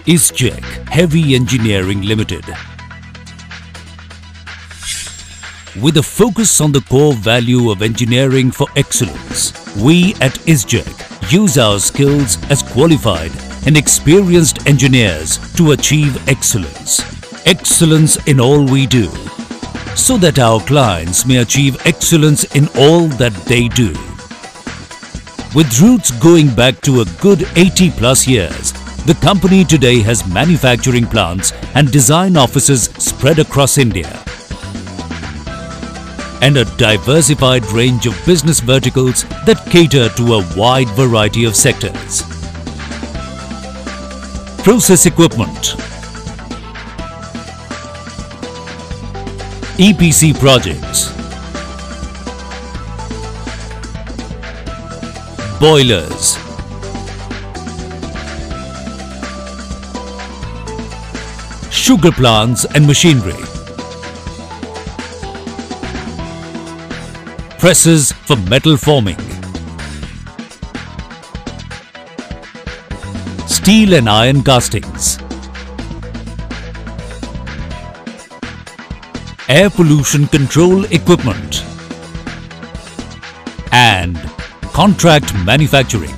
Isgec Heavy Engineering Limited. With a focus on the core value of engineering for excellence, we at Isgec use our skills as qualified and experienced engineers to achieve excellence. Excellence in all we do, so that our clients may achieve excellence in all that they do. With roots going back to a good 80+ years, the company today has manufacturing plants and design offices spread across India, and a diversified range of business verticals that cater to a wide variety of sectors. Process equipment, EPC projects, boilers, sugar plants and machinery, presses for metal forming, steel and iron castings, air pollution control equipment, and contract manufacturing.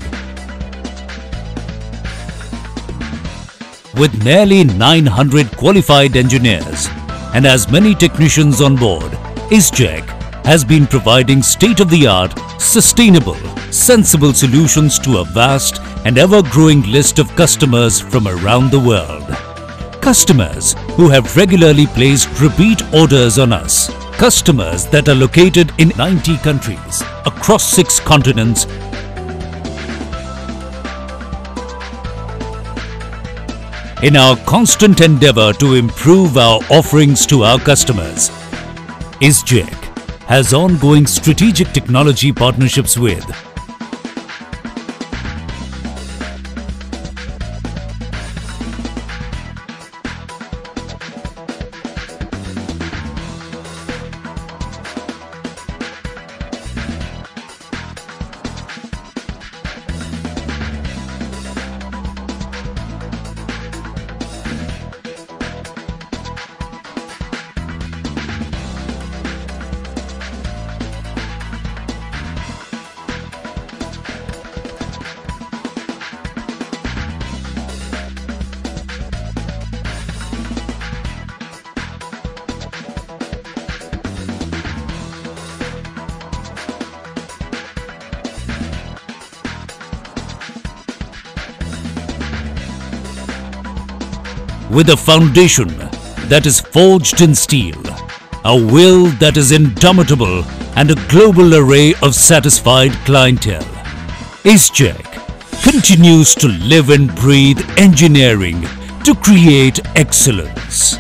With nearly 900 qualified engineers and as many technicians on board, Isgec has been providing state-of-the-art, sustainable, sensible solutions to a vast and ever-growing list of customers from around the world. Customers who have regularly placed repeat orders on us. Customers that are located in 90 countries across 6 continents. In our constant endeavor to improve our offerings to our customers, Isgec has ongoing strategic technology partnerships with with a foundation that is forged in steel, a will that is indomitable, and a global array of satisfied clientele. Isgec continues to live and breathe engineering to create excellence.